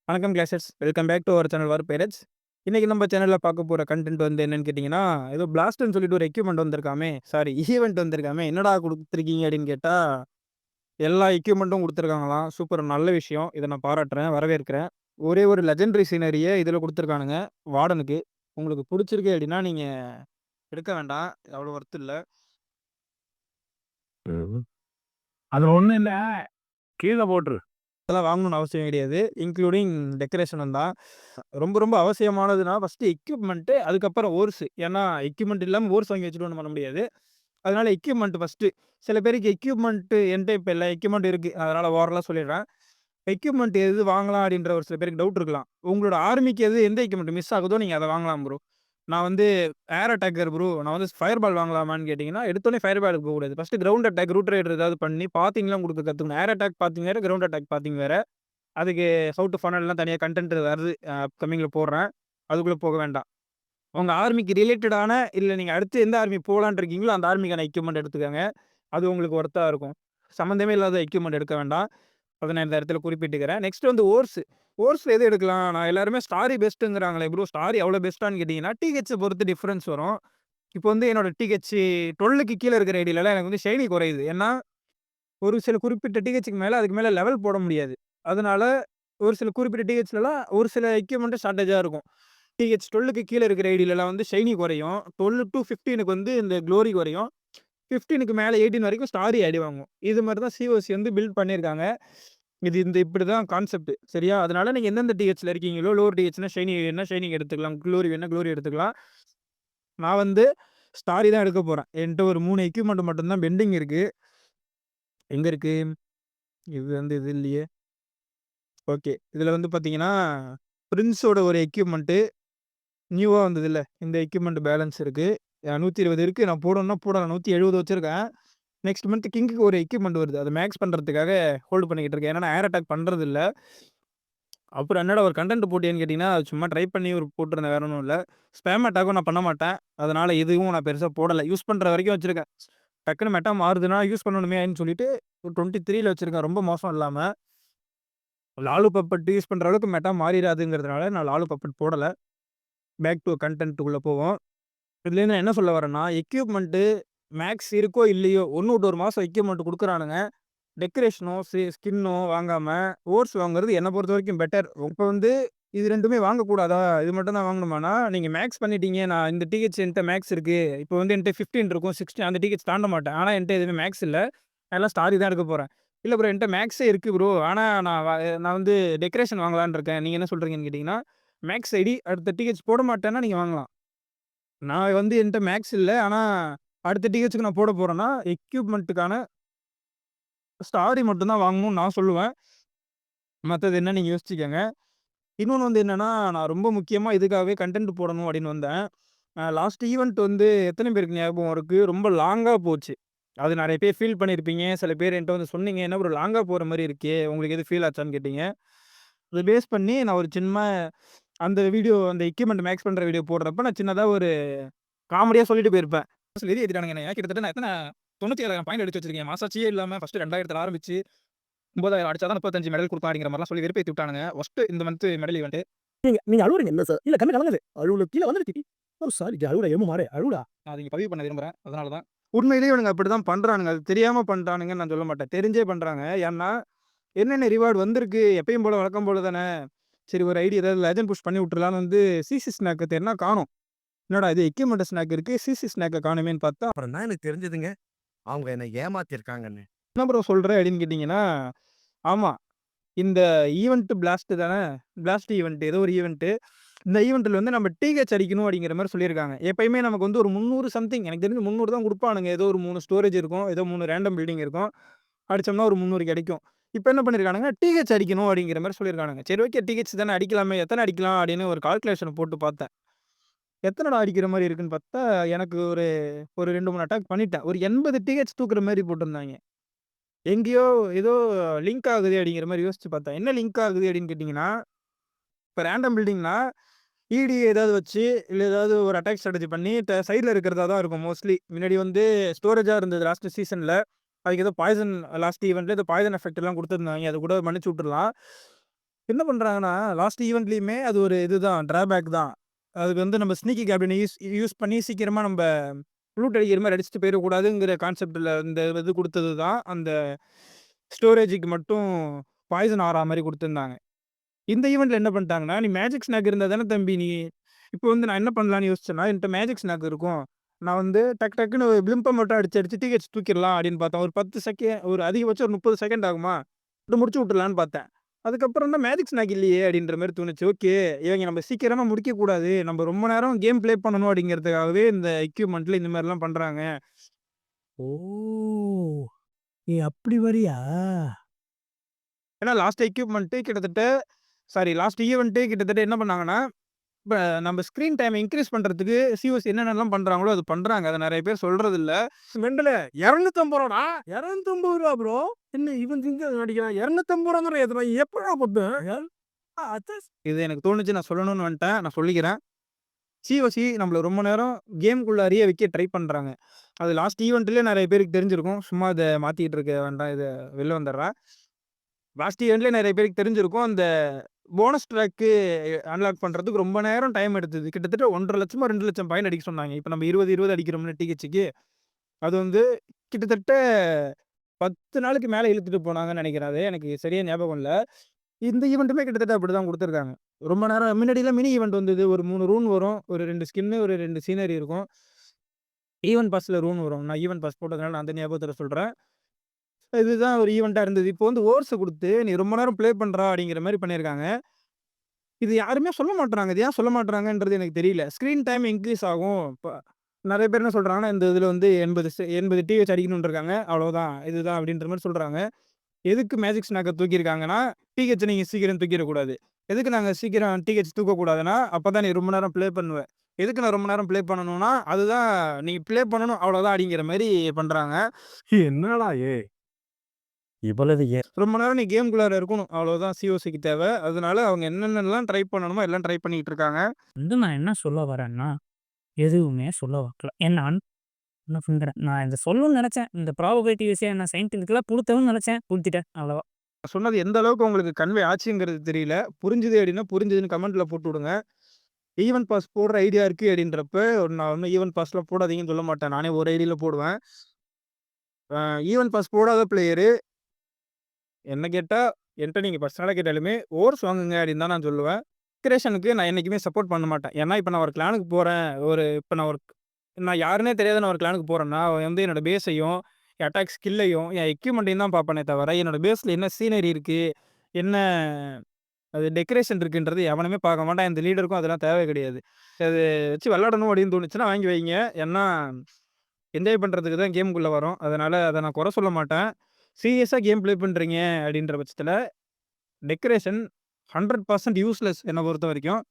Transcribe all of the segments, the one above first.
வணக்கம் கிளாஸர்ஸ். Welcome back to our channel War Pirates. இன்னைக்கு நம்ம சேனல்ல பார்க்க போற கன்டென்ட் வந்து என்னன்னு கேட்டீங்கன்னா, ஏதோ பிளாஸ்ட்ன்னு சொல்லிட்டு ஒரு எக்யூப்மென்ட் வந்திருக்காமே, சாரி ஈவென்ட் வந்திருக்காமே. என்னடா குடுத்துருக்கீங்க அப்படின்னு கேட்டா, எல்லா எக்யூப்மென்ட்டும் குடுத்துருக்காங்களாம். சூப்பர் நல்ல விஷயம். இத நான் பாராட்டுறேன், வரவேற்கிறேன். ஒரே ஒரு லெஜெண்டரி சீனரிய இதுல குடுத்துருக்கானுங்க, வார்டனுக்கு. உங்களுக்கு புடிச்சிருக்கு அப்படின்னா நீங்க எடுக்க வேண்டாம். அவ்வளோ ஒர்த் இல்ல. ம். அதுல ஒண்ணும் இல்ல. கீழ போட்டுரு. அதெல்லாம் வாங்கணும்னு அவசியம் கிடையாது. இன்க்ளூடிங் டெக்கரேஷனும் தான். ரொம்ப ரொம்ப அவசியமானதுன்னா, ஃபர்ஸ்ட்டு எக்யூப்மென்ட்டு, அதுக்கப்புறம் ஓர்ஸு. ஏன்னா, எக்யூப்மென்ட் இல்லாம ஓர்ஸ் வாங்கி வச்சுட்டு ஒண்ணும் பண்ண முடியாது. அதனால எக்யூப்மென்ட் ஃபர்ஸ்ட்டு. சில பேருக்கு எக்யூப்மென்ட் என்ட்ட இப்ப இல்ல. எக்யூப்மென்ட் இருக்கு. அதனால ஓரலா சொல்லிடுறேன். எக்யூப்மென்ட் எது வாங்கலாம் அப்படின்ற ஒரு சில பேருக்கு டவுட் இருக்கலாம். உங்களோட ஆர்மிக்கு எந்த எக்யூப்மென்ட் மிஸ் ஆகுதோ, நீங்க அத வாங்கலாம் ப்ரோ. நான் வந்து ஏர் அட்டாக்கர் ப்ரோ. நான் வந்து ஃபயர் பால் வாங்கலாமான்னு கேட்டீங்கன்னா, எடுத்தோனே ஃபயர் பாலுக்கு போகக்கூடாது. First ground attack, root rider ஏதாவது பண்ணி பாத்திங்லாம் குடுக்க கத்துக்கணும். ஏர் அட்டாக் பாத்திங் வேற, கிரவுண்ட் அட்டாக் பாத்திங் வேற. அதுக்கு ஹவ் டூ ஃபனல்லாம் தனியா கன்டென்ட் வருது. அப்கமிங்ல போடுறேன். அதுக்குள்ள போக வேண்டாம். உங்க ஆர்மிக்கு ரிலேட்டடான இல்ல நீங்க அடுத்து எந்த ஆர்மி போலான்னு இருக்கீங்களோ, அந்த ஆர்மிக்கான எக்யூப்மென்ட் எடுத்துக்கங்க. அது உங்களுக்கு ஒர்த்தா இருக்கும். சம்மந்தமே இல்லாத எக்யூப்மென்ட் எடுக்க வேண்டாம். அத நான் இந்த இடத்துல குறிப்பிட்டுக்கிறேன். நெக்ஸ்ட் வந்து ஓர்ஸ். ஓர்ஸ்ல எது எடுக்கலாம்? நான் எல்லாருமே ஸ்டாரி பெஸ்ட்டுங்கிறாங்களே ப்ரோ! ஸ்டாரி அவ்வளோ பெஸ்ட்டான்னு கேட்டீங்கன்னா, டிஹெச்ச பொறுத்து டிஃபரன்ஸ் வரும். இப்போ வந்து என்னோட டிஹெச் 12க்கு கீழ இருக்கிற ஐடிலலாம் எனக்கு வந்து ஷைனி குறையுது. ஏன்னா, ஒரு சில குறிப்பிட்ட டிஹெச்சுக்கு மேல அதுக்கு மேல லெவல் போட முடியாது. அதனால ஒரு சில குறிப்பிட்ட டிஹெச்லலாம் ஒரு சில எக்யூப்மென்ட் ஷார்டேஜா இருக்கும். டிஹெச் 12க்கு கீழ இருக்கிற ஐடிலலாம் வந்து ஷைனி குறையும். 12 டூ 15க்கு வந்து இந்த குளோரி குறையும். 15க்கு மேல 18 வரைக்கும் ஸ்டாரி அடி வாங்கும். இது மாரி தான் சிஓசி வந்து பில்ட் பண்ணியிருக்காங்க. இந்த இப்படிதான் கான்செப்ட். சரியா? அதனால நீங்க எந்தெந்த டிஹெச்ல இருக்கீங்களோ, லோவர் டிஹெச்னா ஷைனி வேணும்னா ஷைனிங் எடுத்துக்கலாம். குளோரி வேணும்னா குளோரி எடுத்துக்கலாம். நான் வந்து ஸ்டாரி தான் எடுக்க போறேன். என்ட்ட ஒரு 3 எக்யூப்மென்ட் மட்டும் தான் பெண்டிங் இருக்கு. எங்க இருக்கு? இது வந்து இது இல்லையே. ஓகே. இதுல வந்து பார்த்தீங்கன்னா, பிரின்ஸோட ஒரு எக்யூப்மென்ட் நியூவா வந்ததுல்ல. இந்த எக்யூப்மென்ட் பேலன்ஸ் இருக்கு. 120 இருக்கு. நான் போடணும்னா போடலாம். 170 வச்சிருக்கேன். நெக்ஸ்ட் மந்த் கிங்க்கு ஒரு எக்யூப்மென்ட் வருது. அத மேக்ஸ் பண்றதுக்காக ஹோல்ட் பண்ணிக்கிட்டு இருக்கேன். ஏன்னா, நான் ஏர் அட்டாக் பண்றதில்ல. அப்புறம் என்னடா ஒரு கன்டென்ட் போட்டியான்னு கேட்டீங்கன்னா, அது சும்மா ட்ரை பண்ணி ஒரு போட்டிருந்தேன். வேற ஒண்ணும் இல்ல. ஸ்பாம் அட்டாக்கும் நான் பண்ண மாட்டேன். அதனால இதுவும் நான் பெருசா போடல. யூஸ் பண்ற வரைக்கும் வச்சிருக்கேன். டக்குனு மெட்டா மாறுதுன்னா யூஸ் பண்ணணுமேன்னு சொல்லிட்டு 23ல வச்சிருக்கேன். ரொம்ப மோசம் இல்லாம. லாலு பப்பட் யூஸ் பண்ற அளவுக்கு மெட்டா மாறிறாதுங்கிறதுனால நான் லாலு பப்பட் போடல. பேக் டூ கன்டென்ட்க்குள்ள போவோம். இதுலேருந்து நான் என்ன சொல்ல வரேன்னா, எக்யூப்மென்ட் மேக்ஸ் இருக்கோ இல்லையோ, 1 விட்டு 1 மாசம் எக்யூப்மென்ட் குடுக்குறானுங்க. டெக்கரேஷனோ, ஸ்கின்னோ வாங்காம, ஓர்ஸ் வாங்குறது என்ன பொறுத்தவரைக்கும் பெட்டர். இப்ப வந்து இது 2மே வாங்கக்கூடாதா? இது மட்டும் தான் வாங்கணுமான்னா, நீங்க மேக்ஸ் பண்ணிட்டீங்க. நான் இந்த டிஹெச் என்ட்ட மேக்ஸ் இருக்கு. இப்போ வந்து என்ட்ட 15 இருக்கும். 16 அந்த டிஹெச் தாண்ட மாட்டேன். ஆனா என்ட்ட எதுவுமே மேக்ஸ் இல்ல. நான் எல்லாம் ஸ்டாரி தான் எடுக்க போறேன். இல்ல ப்ரோ என்ட்ட மேக்ஸே இருக்கு ப்ரோ. ஆனா நான் வந்து டெக்கரேஷன் வாங்கலான்னு இருக்கேன். நீங்க என்ன சொல்றீங்கன்னு கேட்டீங்கன்னா, மேக்ஸ் ஐடி அடுத்த டிஹெச் போட மாட்டேன்னா நீங்க வாங்கலாம். நான் வந்து என்ட்ட மேக்ஸ் இல்ல. ஆனா அடுத்த டிஹெச்சுக்கு நான் போட போறேன்னா, எக்யூப்மென்ட்டுக்கான ஸ்டாரி மட்டும் தான் வாங்கணும்னு நான் சொல்லுவேன். மத்தது என்னன்னு நீங்க யோசிச்சுக்கங்க. இன்னொன்னு வந்து என்னன்னா, நான் ரொம்ப முக்கியமா இதுக்காகவே கன்டென்ட் போடணும் அப்படின்னு வந்தேன். லாஸ்ட் ஈவென்ட் வந்து எத்தன பேருக்கு ஞாபகம் இருக்கு? ரொம்ப லாங்கா போச்சு. அது நெறைய பேர் ஃபீல் பண்ணியிருப்பீங்க. சில பேர் என்ட்ட வந்து சொன்னீங்க, "என்ன ப்ரோ லாங்கா போற மாரி இருக்கே! உங்களுக்கு எதுவும் ஃபீல் ஆச்சான்னு?" கேட்டீங்க. அத பேஸ் பண்ணி நான் ஒரு சின்ன அந்த வீடியோ அந்த எக்யூப்மென்ட் மேக்ஸ் பண்ற வீடியோ போடுறப்ப நான் சின்னதா ஒரு காமெடியா சொல்லிட்டு போயிருப்பேன். வெறி ஏத்திட்டானுங்க என்னைய. கிட்டத்தட்ட நான் எத்தன 97,000 பாயிண்ட் அடிச்சு வச்சிருக்கேன். மாசாச்சியே இல்லாம ஃபர்ஸ்ட் 2000த்துல ஆரம்பிச்சு 9,000 அடிச்சா தான் 35 மெடல் குடுப்பான் அப்படிங்கிற மாரிலாம் சொல்லி வெறுப்பேத்தி விட்டானுங்க. வொர்ஸ்ட் இந்த மந்த் மெடல் ஈவென்ட். நீங்க நீங்க அழுவுறீங்க இல்ல சார். இல்ல கண்ணு கலங்குது. அழுவுல கீழ வந்துருச்சு. ஓ சாரி அழுவுடா எரும மாடே அழுவுடா. நான் அத இங்க பதிவு பண்ண விரும்புறேன். அதனால தான். உண்மையிலேயே இவனுங்க அப்படிதான் பண்றானுங்க. அது தெரியாம பண்றானுங்கன்னு நான் சொல்ல மாட்டேன். தெரிஞ்சே பண்றாங்க. ஏன்னா, என்னென்ன ரிவார்ட் வந்திருக்கு, எப்பயும் போல வழக்கம் போல தானே. சரி ஒரு ஐடி ஏதாவது லெஜண்ட் புஷ் பண்ணி விட்டுறலாம்ன்னு வந்து சிசி ஸ்நாக்க தேடுனா காணோம். என்னடா இது எக்யூப்மென்ட் ஸ்நாக் இருக்கு. சிசி ஸ்நாக்க காணோமேன்னு பார்த்தா, அப்புறம் தான் எனக்கு தெரிஞ்சதுங்க. அவங்க என்ன ஏமாத்தியிருக்காங்கன்னு. என்ன ப்ரோ சொல்ற அப்படின்னு கேட்டீங்கன்னா, ஆமா. இந்த ஈவென்ட் பிளாஸ்ட் தானே. பிளாஸ்ட் ஈவென்ட் ஏதோ ஒரு ஈவென்ட். இந்த ஈவென்ட்ல வந்து நம்ம டிஹெச் அடிக்கணும் அப்படிங்கிற மாரி சொல்லியிருக்காங்க. எப்பயுமே நமக்கு வந்து ஒரு 300 சம்திங் எனக்கு தெரிஞ்சு 300 தான் குடுப்பானுங்க. ஏதோ ஒரு 3 ஸ்டோரேஜ் இருக்கும். ஏதோ 3 ரேண்டம் பில்டிங் இருக்கும். அடிச்சோம்னா ஒரு 300 கிடைக்கும். இப்ப என்ன பண்ணியிருக்கானுங்க, டிஹெச் அடிக்கணும் அப்படிங்கிற மாரி சொல்லியிருக்கானுங்க. சரி ஓகே டிஹெச் தானே அடிக்கலாமே, எத்தன அடிக்கலாம் அப்படின்னு ஒரு கால்குலேஷன் போட்டு பார்த்தேன். எத்தனடா அடிக்கிற மாரி இருக்குன்னு பார்த்தா, எனக்கு ஒரு ஒரு 2, 3 அட்டாக் பண்ணிட்டேன். ஒரு 80 டிஹெச் தூக்குற மாரி போட்டிருந்தாய்ங்க. எங்கேயோ ஏதோ லிங்க் ஆகுதே அப்படிங்கிற மாரி யோசிச்சு பார்த்தேன். என்ன லிங்க் ஆகுது அப்படின்னு கேட்டீங்கன்னா, இப்ப ரேண்டம் பில்டிங்னா இடி ஏதாவது வச்சு, இல்ல ஏதாவது ஒரு அட்டாக் ஸ்ட்ராட்டஜி பண்ணி சைட்ல இருக்கிறதா தான் இருக்கும் மோஸ்ட்லி. முன்னாடி வந்து ஸ்டோரேஜா இருந்தது லாஸ்ட் சீசன்ல. அதுக்கு ஏதோ பாய்சன் லாஸ்ட் ஈவென்ட்ல ஏதோ பாய்சன் எஃபெக்ட் எல்லாம் குடுத்திருந்தாங்க. அத கூட மன்னிச்சு விட்டுறலாம். என்ன பண்றாங்கன்னா, லாஸ்ட் ஈவென்ட்லயுமே அது ஒரு இதுதான் ட்ராபேக் தான். அதுக்கு வந்து நம்ம ஸ்னீக்கி கேப்டன் யூஸ் யூஸ் பண்ணி சீக்கிரமா நம்ப லூட் அடிக்கிற மாரி அடிச்சுட்டு போயிறக்கூடாதுங்கிற கான்செப்ட்ல இந்த இது குடுத்தது தான். அந்த ஸ்டோரேஜுக்கு மட்டும் பாய்சன் ஆறா மாரி குடுத்துருந்தாங்க. இந்த ஈவென்ட்ல என்ன பண்ணிட்டாங்கன்னா, "நீ மேஜிக் ஸ்நாக் இருந்தா தானே தம்பி நீ" இப்போ வந்து நான் என்ன பண்ணலான்னு யோசிச்சேன்னா, என்ட்ட மேஜிக் ஸ்நாக் இருக்கும். நான் வந்து டக்கு டக்குன்னு பிளிம்ப மட்டும் அடிச்சு அடிச்சு டிஹெச் தூக்கிரலாம் அப்படின்னு பார்த்தேன். ஒரு 10 ஒரு அதிகபட்சம் ஒரு 30 செகண்ட் ஆகுமா? இது முடிச்சு விட்டுறலான்னு பார்த்தேன். அதுக்கப்புறம் தான் மேஜிக் ஸ்நாக் இல்லையே அப்படின்ற மாரி தோணுச்சு. ஓகே, இவங்க நம்ம சீக்கிரமா முடிக்கக்கூடாது. நம்ம ரொம்ப நேரம் கேம் ப்ளே பண்ணணும் அப்படிங்கிறதுக்காகவே இந்த எக்யூப்மெண்ட்ல இந்த மாரிலாம் பண்றாங்க. ஓ! நீ அப்படி வரியா? ஏன்னா லாஸ்ட் எக்யூப்மெண்ட்டு கிட்டத்தட்ட லாஸ்ட் ஈவென்ட்டே கிட்டத்தட்ட என்ன பண்ணாங்கன்னா, இப்ப நம்ம ஸ்க்ரீன் டைம் இன்கிரீஸ் பண்றதுக்கு சிஓசி என்னென்னலாம் பண்றாங்களோ, அது பண்றாங்க. அத நெறைய பேர் சொல்றதில்ல. மெண்டலு ரூ. 250 ரூ. 250 ப்ரோ. என்ன இவன் இங்க நடிக்கிறான். ரூ. 250 எதுனா எப்படிடா பத்தும்? அதான் இது எனக்கு தோணுச்சு. நான் சொல்லணும்னு வந்துட்டேன். நான் சொல்லிக்கிறேன். சிஓசி நம்மள ரொம்ப நேரம் கேம்குள்ளாரயே வைக்க ட்ரை பண்றாங்க. அது லாஸ்ட் ஈவென்ட்லயே நெறைய பேருக்கு தெரிஞ்சிருக்கும். சும்மா இத மாத்திட்டு இருக்க வேண்டாம். இத வெளில வந்துர்றேன். லாஸ்ட் ஈவென்ட்லயே நெறைய பேருக்கு தெரிஞ்சிருக்கும். அந்த போனஸ் ட்ராக்கு அன்லாக் பண்றதுக்கு ரொம்ப நேரம் டைம் எடுத்தது. கிட்டத்தட்ட 1,50,000 2,00,000 பாயிண்ட் அடிக்க சொன்னாங்க. இப்ப நம்ம 20, 20 அடிக்கிறோம்ல டிஹெச்சுக்கு. அது வந்து கிட்டத்தட்ட 10 நாளுக்கு மேல இழுத்துட்டு போனாங்கன்னு நெனைக்கிறேன் அது. எனக்கு சரியா ஞாபகம் இல்ல. இந்த ஈவென்ட்டுமே கிட்டத்தட்ட அப்படிதான் குடுத்துருக்காங்க. ரொம்ப நேரம் முன்னாடிலாம் மினி ஈவென்ட் வந்தது. ஒரு 3 ரூன் வரும். ஒரு 2 ஸ்கின்னு, ஒரு 2 சீனரி இருக்கும். ஈவென்ட் பாஸ்ல ரூன் வரும். நான் ஈவென்ட் பாஸ் போட்டதுனால நான் அந்த ஞாபகத்துல சொல்றேன். இதுதான் ஒரு ஈவென்ட்டா இருந்தது. இப்போ வந்து ஓர்ஸ குடுத்து, "நீ ரொம்ப நேரம் ப்ளே பண்றா" அப்படிங்கிற மாரி பண்ணியிருக்காங்க. இது யாருமே சொல்ல மாட்றாங்க. இது ஏன் சொல்ல மாட்றாங்கன்றது எனக்கு தெரியல. ஸ்க்ரீன் டைம் இன்கிரீஸ் ஆகும். இப்ப நெறைய பேர் என்ன சொல்றாங்கன்னா, இந்த இதுல வந்து 80 டிஹெச் அடிக்கணும்னு இருக்காங்க. அவ்வளோதான். இதுதான் அப்படின்ற மாரி சொல்றாங்க. எதுக்கு மேஜிக் ஸ்நாக்க தூக்கியிருக்காங்கன்னா, டிஹெச்ச நீங்க சீக்கிரம் தூக்கிறக்கூடாது. எதுக்கு நாங்க சீக்கிரம் டிஹெச் தூக்கக்கூடாதுன்னா, அப்பதான் நீ ரொம்ப நேரம் ப்ளே பண்ணுவ. எதுக்கு நான் ரொம்ப நேரம் ப்ளே பண்ணணும்னா, அதுதான் நீ ப்ளே பண்ணணும் அவ்வளோதான் அப்படிங்கிற மாரி பண்றாங்க. என்னடா இவ்வளவு ரொம்ப நேரம் நீ கேம்குள்ளார இருக்கணும். அவ்வளோதான் சிஓசிக்கு தேவ. அதனால அவங்க என்னென்னலாம் ட்ரை பண்ணணுமோ எல்லாம் ட்ரை பண்ணிட்டு இருக்காங்க. வந்து நான் என்ன சொல்ல வரேன்னா, எதுவுமே சொல்ல வரல. ஏன்னா நான் சொல்றேன். நான் இத சொல்லணும்னு நெனச்சேன். இந்த ப்ராபபிலிட்டி விஷயம் நான் சயின்டிஃபிக்கலா புகுத்தணும்னு நெனச்சேன். புகுத்திட்டேன். அவ்வளவா. நான் சொன்னது எந்த அளவுக்கு உங்களுக்கு கன்வே ஆச்சுங்கிறது தெரியல. புரிஞ்சுது அப்படின்னா, புரிஞ்சுதுன்னு கமெண்ட்ல போட்டு விடுங்க. ஈவென்ட் பாஸ் போடுற ஐடியா இருக்கு அப்படின்றப்ப, நான் வந்து ஈவென்ட் பாஸ்லாம் போடாதீங்கன்னு சொல்ல மாட்டேன். நானே ஒரு ஐடியில போடுவேன். அ ஈவென்ட் பாஸ் போடாத பிளேயரு என்ன கேட்டா, என்ட்ட நீங்க பர்சனலா கேட்டாலுமே, ஓர்ஸ் வாங்குங்க அப்படின்னு தான் நான் சொல்லுவேன். கிரியேஷனுக்கு நான் என்னைக்குமே சப்போர்ட் பண்ண மாட்டேன். ஏன்னா, இப்ப நான் ஒரு கிளானுக்கு போறேன். நான் யாருன்னே தெரியாத நான் ஒரு கிளானுக்கு போறேன்னா, அவன் வந்து என்னோட பேஸையும், என் அட்டாக் ஸ்கில்லையும், என் எக்யூப்மெண்ட்டையும் தான் பார்ப்பானே தவிர, என்னோட பேஸ்ல என்ன சீனரி இருக்கு, என்ன அது டெக்கரேஷன் இருக்குன்றது எவனுமே பார்க்க மாட்டான். எந்த லீடருக்கும் அதெல்லாம் தேவை கிடையாது. அது வச்சு விளையாடணும் அப்படின்னு தோணுச்சுன்னா வாங்கி வைங்க. ஏன்னா, என்ஜாய் பண்றதுக்கு தான் கேம்குள்ள வரோம். அதனால அத நான் குறை சொல்ல மாட்டேன். சீரியஸா கேம் ப்ளே பண்றீங்க அப்படின்ற பட்சத்தில, டெக்கரேஷன் 100% யூஸ்லெஸ் என்ன பொறுத்தவரைக்கும்.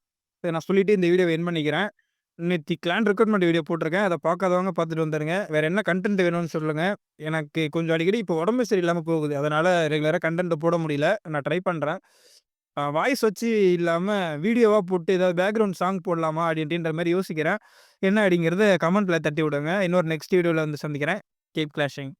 இத நான் சொல்லிட்டு இந்த வீடியோவ எண்ட் பண்ணிக்கிறேன். நேத்தி கிளான் ரெக்ரூட்மெண்ட் வீடியோ போட்டிருக்கேன். அத பார்க்காதவங்க பார்த்துட்டு வந்துருங்க. வேற என்ன கன்டென்ட் வேணும்னு சொல்லுங்க. எனக்கு கொஞ்சம் அடிக்கடி இப்போ உடம்பு சரியில்லாம போகுது. அதனால ரெகுலரா கன்டென்ட் போட முடியல. நான் ட்ரை பண்றேன். வாய்ஸ் வச்சு இல்லாம வீடியோவா போட்டு ஏதாவது பேக்கிரவுண்ட் சாங் போடலாமா? அப்படின்ற மாரி யோசிக்கிறேன். என்ன அப்படிங்கிறத கமெண்ட்ல தட்டி விடுங்க. இன்னொரு நெக்ஸ்ட் வீடியோல வந்து சந்திக்கிறேன். Keep clashing.